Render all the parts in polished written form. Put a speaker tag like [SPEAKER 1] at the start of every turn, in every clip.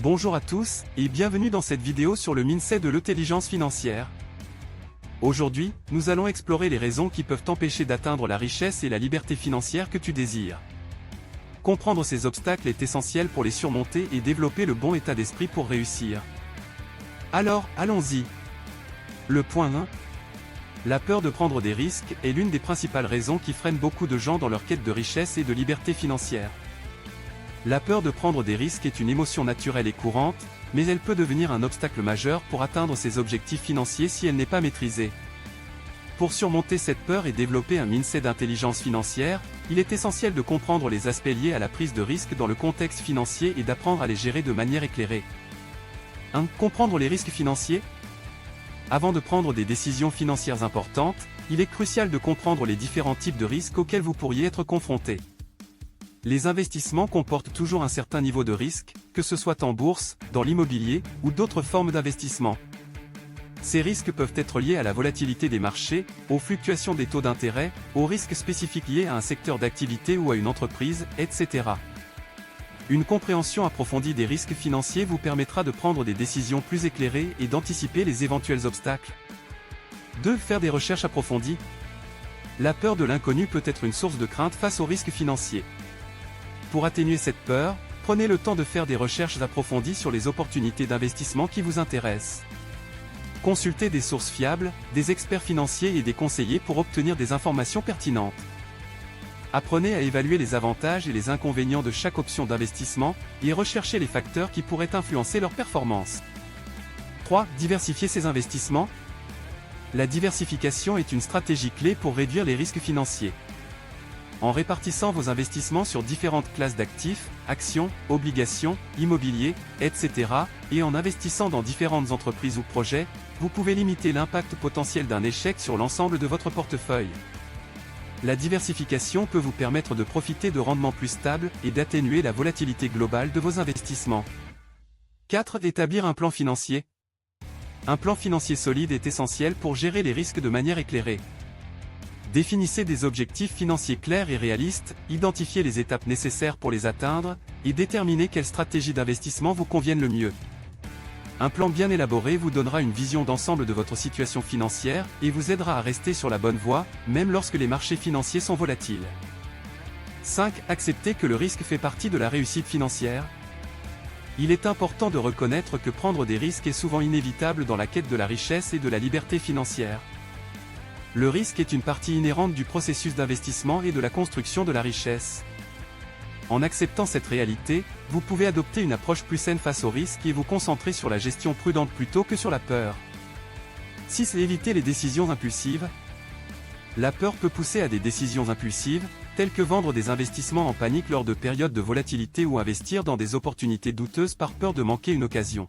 [SPEAKER 1] Bonjour à tous, et bienvenue dans cette vidéo sur le mindset de l'intelligence financière. Aujourd'hui, nous allons explorer les raisons qui peuvent t'empêcher d'atteindre la richesse et la liberté financière que tu désires. Comprendre ces obstacles est essentiel pour les surmonter et développer le bon état d'esprit pour réussir. Alors, allons-y. Le point 1. La peur de prendre des risques est l'une des principales raisons qui freinent beaucoup de gens dans leur quête de richesse et de liberté financière. La peur de prendre des risques est une émotion naturelle et courante, mais elle peut devenir un obstacle majeur pour atteindre ses objectifs financiers si elle n'est pas maîtrisée. Pour surmonter cette peur et développer un mindset d'intelligence financière, il est essentiel de comprendre les aspects liés à la prise de risque dans le contexte financier et d'apprendre à les gérer de manière éclairée. 1. Comprendre les risques financiers. Avant de prendre des décisions financières importantes, il est crucial de comprendre les différents types de risques auxquels vous pourriez être confronté. Les investissements comportent toujours un certain niveau de risque, que ce soit en bourse, dans l'immobilier, ou d'autres formes d'investissement. Ces risques peuvent être liés à la volatilité des marchés, aux fluctuations des taux d'intérêt, aux risques spécifiques liés à un secteur d'activité ou à une entreprise, etc. Une compréhension approfondie des risques financiers vous permettra de prendre des décisions plus éclairées et d'anticiper les éventuels obstacles. 2. Faire des recherches approfondies. La peur de l'inconnu peut être une source de crainte face aux risques financiers. Pour atténuer cette peur, prenez le temps de faire des recherches approfondies sur les opportunités d'investissement qui vous intéressent. Consultez des sources fiables, des experts financiers et des conseillers pour obtenir des informations pertinentes. Apprenez à évaluer les avantages et les inconvénients de chaque option d'investissement, et recherchez les facteurs qui pourraient influencer leur performance. 3. Diversifier ses investissements. La diversification est une stratégie clé pour réduire les risques financiers. En répartissant vos investissements sur différentes classes d'actifs, actions, obligations, immobilier, etc., et en investissant dans différentes entreprises ou projets, vous pouvez limiter l'impact potentiel d'un échec sur l'ensemble de votre portefeuille. La diversification peut vous permettre de profiter de rendements plus stables et d'atténuer la volatilité globale de vos investissements. 4. Établir un plan financier. Un plan financier solide est essentiel pour gérer les risques de manière éclairée. Définissez des objectifs financiers clairs et réalistes, identifiez les étapes nécessaires pour les atteindre, et déterminez quelle stratégie d'investissement vous convienne le mieux. Un plan bien élaboré vous donnera une vision d'ensemble de votre situation financière, et vous aidera à rester sur la bonne voie, même lorsque les marchés financiers sont volatiles. 5. Acceptez que le risque fait partie de la réussite financière. Il est important de reconnaître que prendre des risques est souvent inévitable dans la quête de la richesse et de la liberté financière. Le risque est une partie inhérente du processus d'investissement et de la construction de la richesse. En acceptant cette réalité, vous pouvez adopter une approche plus saine face au risque et vous concentrer sur la gestion prudente plutôt que sur la peur. 6. Éviter les décisions impulsives. La peur peut pousser à des décisions impulsives, telles que vendre des investissements en panique lors de périodes de volatilité ou investir dans des opportunités douteuses par peur de manquer une occasion.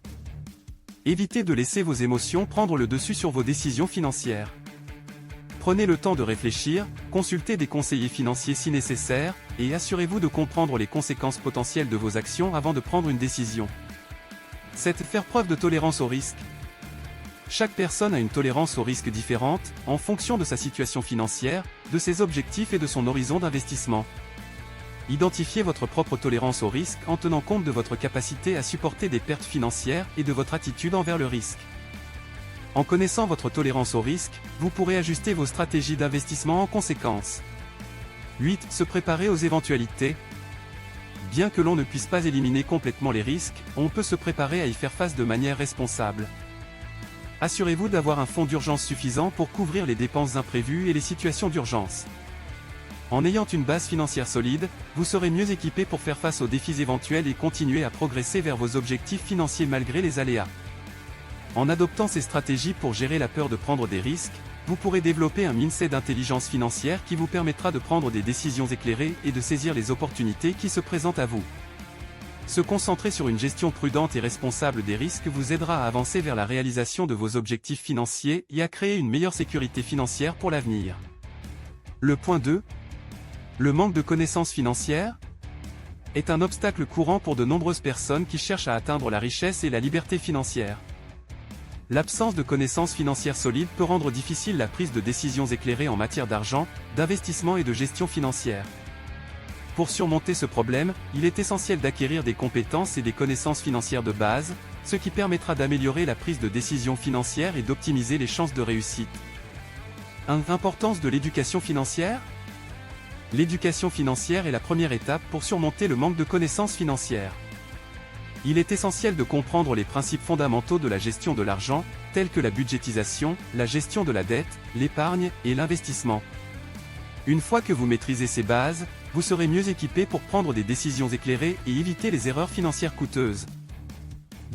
[SPEAKER 1] Évitez de laisser vos émotions prendre le dessus sur vos décisions financières. Prenez le temps de réfléchir, consultez des conseillers financiers si nécessaire, et assurez-vous de comprendre les conséquences potentielles de vos actions avant de prendre une décision. 7. Faire preuve de tolérance au risque. Chaque personne a une tolérance au risque différente, en fonction de sa situation financière, de ses objectifs et de son horizon d'investissement. Identifiez votre propre tolérance au risque en tenant compte de votre capacité à supporter des pertes financières et de votre attitude envers le risque. En connaissant votre tolérance au risque, vous pourrez ajuster vos stratégies d'investissement en conséquence. 8. Se préparer aux éventualités. Bien que l'on ne puisse pas éliminer complètement les risques, on peut se préparer à y faire face de manière responsable. Assurez-vous d'avoir un fonds d'urgence suffisant pour couvrir les dépenses imprévues et les situations d'urgence. En ayant une base financière solide, vous serez mieux équipé pour faire face aux défis éventuels et continuer à progresser vers vos objectifs financiers malgré les aléas. En adoptant ces stratégies pour gérer la peur de prendre des risques, vous pourrez développer un mindset d'intelligence financière qui vous permettra de prendre des décisions éclairées et de saisir les opportunités qui se présentent à vous. Se concentrer sur une gestion prudente et responsable des risques vous aidera à avancer vers la réalisation de vos objectifs financiers et à créer une meilleure sécurité financière pour l'avenir. Le point 2. Le manque de connaissances financières est un obstacle courant pour de nombreuses personnes qui cherchent à atteindre la richesse et la liberté financière. L'absence de connaissances financières solides peut rendre difficile la prise de décisions éclairées en matière d'argent, d'investissement et de gestion financière. Pour surmonter ce problème, il est essentiel d'acquérir des compétences et des connaissances financières de base, ce qui permettra d'améliorer la prise de décision financière et d'optimiser les chances de réussite. 1. Importance de l'éducation financière. L'éducation financière est la première étape pour surmonter le manque de connaissances financières. Il est essentiel de comprendre les principes fondamentaux de la gestion de l'argent, tels que la budgétisation, la gestion de la dette, l'épargne et l'investissement. Une fois que vous maîtrisez ces bases, vous serez mieux équipé pour prendre des décisions éclairées et éviter les erreurs financières coûteuses.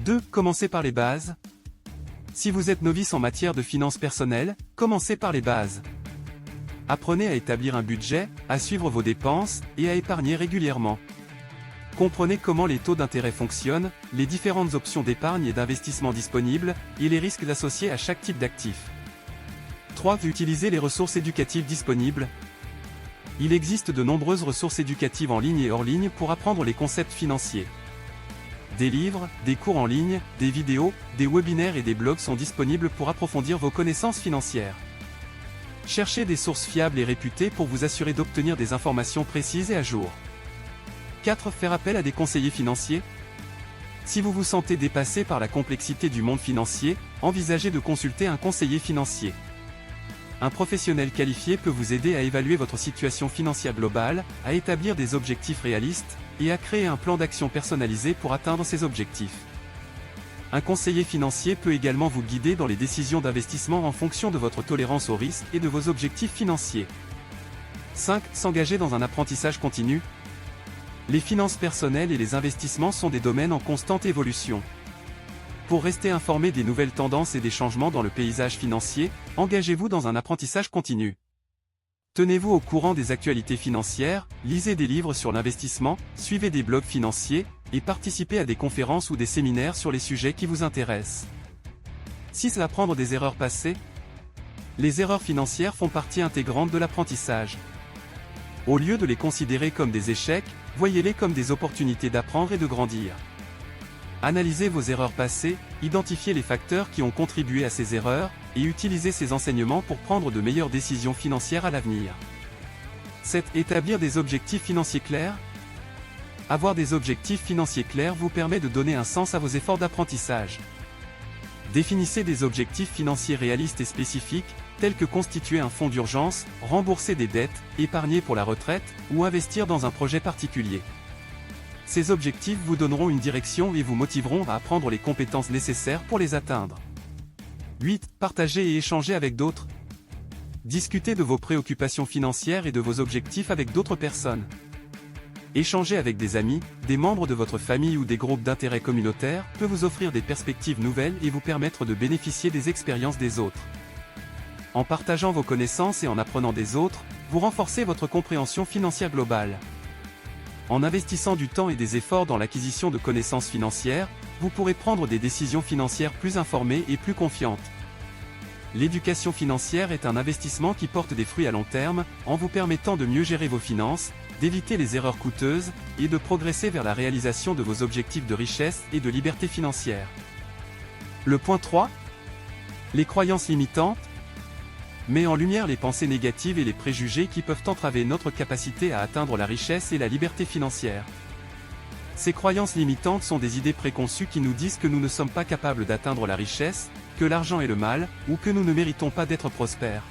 [SPEAKER 1] 2. Commencez par les bases. Si vous êtes novice en matière de finances personnelles, commencez par les bases. Apprenez à établir un budget, à suivre vos dépenses et à épargner régulièrement. Comprenez comment les taux d'intérêt fonctionnent, les différentes options d'épargne et d'investissement disponibles, et les risques associés à chaque type d'actif. 3. Utilisez les ressources éducatives disponibles. Il existe de nombreuses ressources éducatives en ligne et hors ligne pour apprendre les concepts financiers. Des livres, des cours en ligne, des vidéos, des webinaires et des blogs sont disponibles pour approfondir vos connaissances financières. Cherchez des sources fiables et réputées pour vous assurer d'obtenir des informations précises et à jour. 4. Faire appel à des conseillers financiers. Si vous vous sentez dépassé par la complexité du monde financier, envisagez de consulter un conseiller financier. Un professionnel qualifié peut vous aider à évaluer votre situation financière globale, à établir des objectifs réalistes, et à créer un plan d'action personnalisé pour atteindre ces objectifs. Un conseiller financier peut également vous guider dans les décisions d'investissement en fonction de votre tolérance au risque et de vos objectifs financiers. 5. S'engager dans un apprentissage continu. Les finances personnelles et les investissements sont des domaines en constante évolution. Pour rester informé des nouvelles tendances et des changements dans le paysage financier, engagez-vous dans un apprentissage continu. Tenez-vous au courant des actualités financières, lisez des livres sur l'investissement, suivez des blogs financiers, et participez à des conférences ou des séminaires sur les sujets qui vous intéressent. 6. Apprendre des erreurs passées. Les erreurs financières font partie intégrante de l'apprentissage. Au lieu de les considérer comme des échecs, voyez-les comme des opportunités d'apprendre et de grandir. Analysez vos erreurs passées, identifiez les facteurs qui ont contribué à ces erreurs, et utilisez ces enseignements pour prendre de meilleures décisions financières à l'avenir. 7. Établir des objectifs financiers clairs. Avoir des objectifs financiers clairs vous permet de donner un sens à vos efforts d'apprentissage. Définissez des objectifs financiers réalistes et spécifiques, tels que constituer un fonds d'urgence, rembourser des dettes, épargner pour la retraite, ou investir dans un projet particulier. Ces objectifs vous donneront une direction et vous motiveront à apprendre les compétences nécessaires pour les atteindre. 8. Partager et échanger avec d'autres. Discutez de vos préoccupations financières et de vos objectifs avec d'autres personnes. Échanger avec des amis, des membres de votre famille ou des groupes d'intérêt communautaires peut vous offrir des perspectives nouvelles et vous permettre de bénéficier des expériences des autres. En partageant vos connaissances et en apprenant des autres, vous renforcez votre compréhension financière globale. En investissant du temps et des efforts dans l'acquisition de connaissances financières, vous pourrez prendre des décisions financières plus informées et plus confiantes. L'éducation financière est un investissement qui porte des fruits à long terme, en vous permettant de mieux gérer vos finances, d'éviter les erreurs coûteuses, et de progresser vers la réalisation de vos objectifs de richesse et de liberté financière. Le point 3. Les croyances limitantes. Met en lumière les pensées négatives et les préjugés qui peuvent entraver notre capacité à atteindre la richesse et la liberté financière. Ces croyances limitantes sont des idées préconçues qui nous disent que nous ne sommes pas capables d'atteindre la richesse, que l'argent est le mal, ou que nous ne méritons pas d'être prospères.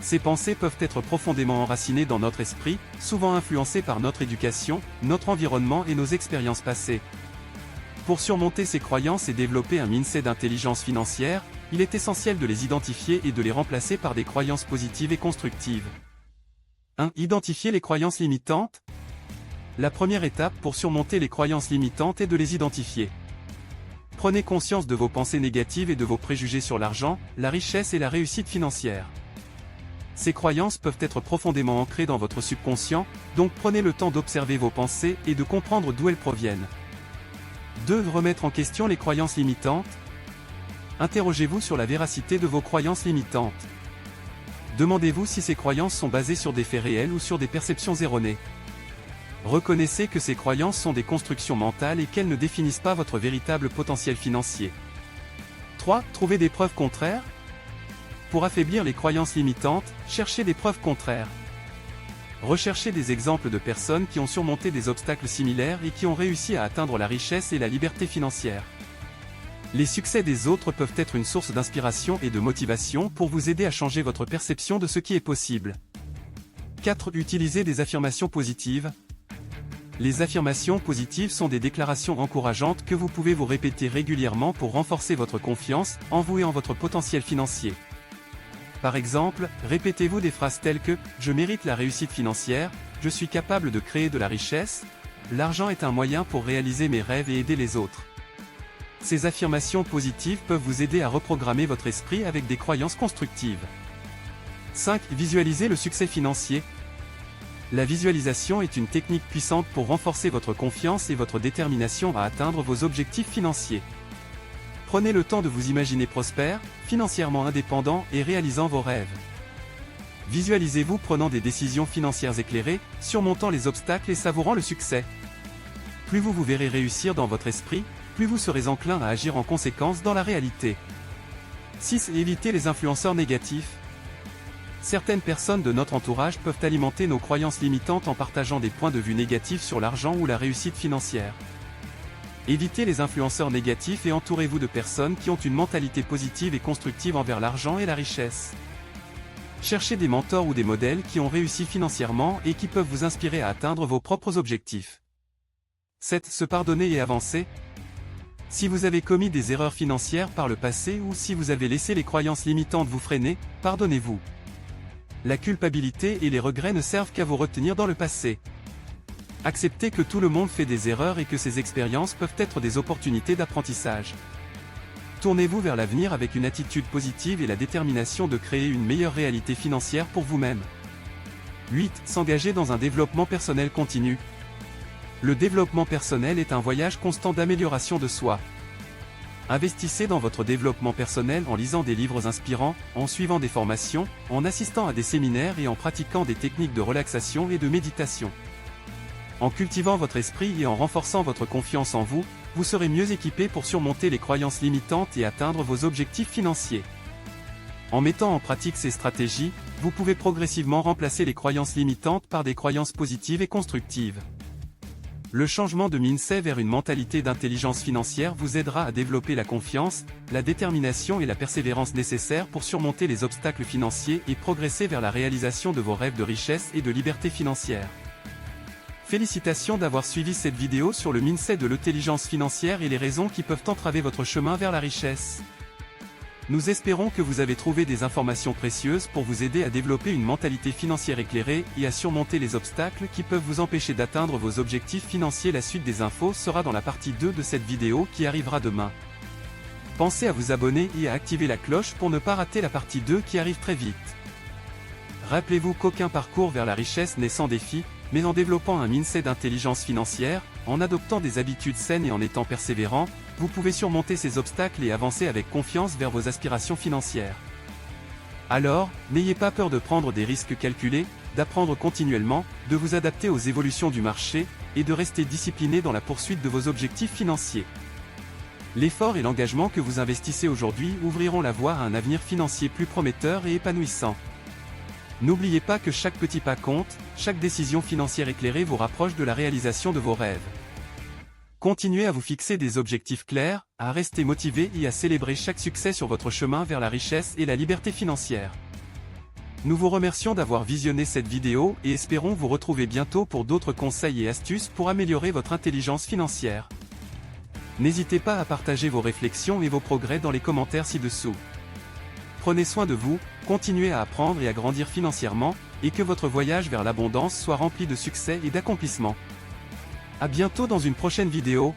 [SPEAKER 1] Ces pensées peuvent être profondément enracinées dans notre esprit, souvent influencées par notre éducation, notre environnement et nos expériences passées. Pour surmonter ces croyances et développer un mindset d'intelligence financière, il est essentiel de les identifier et de les remplacer par des croyances positives et constructives. 1. Identifier les croyances limitantes. La première étape pour surmonter les croyances limitantes est de les identifier. Prenez conscience de vos pensées négatives et de vos préjugés sur l'argent, la richesse et la réussite financière. Ces croyances peuvent être profondément ancrées dans votre subconscient, donc prenez le temps d'observer vos pensées et de comprendre d'où elles proviennent. 2. Remettre en question les croyances limitantes. Interrogez-vous sur la véracité de vos croyances limitantes. Demandez-vous si ces croyances sont basées sur des faits réels ou sur des perceptions erronées. Reconnaissez que ces croyances sont des constructions mentales et qu'elles ne définissent pas votre véritable potentiel financier. 3. Trouvez des preuves contraires. Pour affaiblir les croyances limitantes, cherchez des preuves contraires. Recherchez des exemples de personnes qui ont surmonté des obstacles similaires et qui ont réussi à atteindre la richesse et la liberté financière. Les succès des autres peuvent être une source d'inspiration et de motivation pour vous aider à changer votre perception de ce qui est possible. 4. Utilisez des affirmations positives. Les affirmations positives sont des déclarations encourageantes que vous pouvez vous répéter régulièrement pour renforcer votre confiance en vous et en votre potentiel financier. Par exemple, répétez-vous des phrases telles que « Je mérite la réussite financière »,« Je suis capable de créer de la richesse »,« L'argent est un moyen pour réaliser mes rêves et aider les autres ». Ces affirmations positives peuvent vous aider à reprogrammer votre esprit avec des croyances constructives. 5. Visualisez le succès financier. La visualisation est une technique puissante pour renforcer votre confiance et votre détermination à atteindre vos objectifs financiers. Prenez le temps de vous imaginer prospère, financièrement indépendant et réalisant vos rêves. Visualisez-vous prenant des décisions financières éclairées, surmontant les obstacles et savourant le succès. Plus vous vous verrez réussir dans votre esprit, plus vous serez enclin à agir en conséquence dans la réalité. 6. Évitez les influenceurs négatifs. Certaines personnes de notre entourage peuvent alimenter nos croyances limitantes en partageant des points de vue négatifs sur l'argent ou la réussite financière. Évitez les influenceurs négatifs et entourez-vous de personnes qui ont une mentalité positive et constructive envers l'argent et la richesse. Cherchez des mentors ou des modèles qui ont réussi financièrement et qui peuvent vous inspirer à atteindre vos propres objectifs. 7. Se pardonner et avancer. Si vous avez commis des erreurs financières par le passé ou si vous avez laissé les croyances limitantes vous freiner, pardonnez-vous. La culpabilité et les regrets ne servent qu'à vous retenir dans le passé. Acceptez que tout le monde fait des erreurs et que ces expériences peuvent être des opportunités d'apprentissage. Tournez-vous vers l'avenir avec une attitude positive et la détermination de créer une meilleure réalité financière pour vous-même. 8. S'engager dans un développement personnel continu. Le développement personnel est un voyage constant d'amélioration de soi. Investissez dans votre développement personnel en lisant des livres inspirants, en suivant des formations, en assistant à des séminaires et en pratiquant des techniques de relaxation et de méditation. En cultivant votre esprit et en renforçant votre confiance en vous, vous serez mieux équipé pour surmonter les croyances limitantes et atteindre vos objectifs financiers. En mettant en pratique ces stratégies, vous pouvez progressivement remplacer les croyances limitantes par des croyances positives et constructives. Le changement de mindset vers une mentalité d'intelligence financière vous aidera à développer la confiance, la détermination et la persévérance nécessaires pour surmonter les obstacles financiers et progresser vers la réalisation de vos rêves de richesse et de liberté financière. Félicitations d'avoir suivi cette vidéo sur le mindset de l'intelligence financière et les raisons qui peuvent entraver votre chemin vers la richesse. Nous espérons que vous avez trouvé des informations précieuses pour vous aider à développer une mentalité financière éclairée et à surmonter les obstacles qui peuvent vous empêcher d'atteindre vos objectifs financiers. La suite des infos sera dans la partie 2 de cette vidéo qui arrivera demain. Pensez à vous abonner et à activer la cloche pour ne pas rater la partie 2 qui arrive très vite. Rappelez-vous qu'aucun parcours vers la richesse n'est sans défi, mais en développant un mindset d'intelligence financière, en adoptant des habitudes saines et en étant persévérant, vous pouvez surmonter ces obstacles et avancer avec confiance vers vos aspirations financières. Alors, n'ayez pas peur de prendre des risques calculés, d'apprendre continuellement, de vous adapter aux évolutions du marché, et de rester discipliné dans la poursuite de vos objectifs financiers. L'effort et l'engagement que vous investissez aujourd'hui ouvriront la voie à un avenir financier plus prometteur et épanouissant. N'oubliez pas que chaque petit pas compte, chaque décision financière éclairée vous rapproche de la réalisation de vos rêves. Continuez à vous fixer des objectifs clairs, à rester motivé et à célébrer chaque succès sur votre chemin vers la richesse et la liberté financière. Nous vous remercions d'avoir visionné cette vidéo et espérons vous retrouver bientôt pour d'autres conseils et astuces pour améliorer votre intelligence financière. N'hésitez pas à partager vos réflexions et vos progrès dans les commentaires ci-dessous. Prenez soin de vous, continuez à apprendre et à grandir financièrement, et que votre voyage vers l'abondance soit rempli de succès et d'accomplissements. À bientôt dans une prochaine vidéo.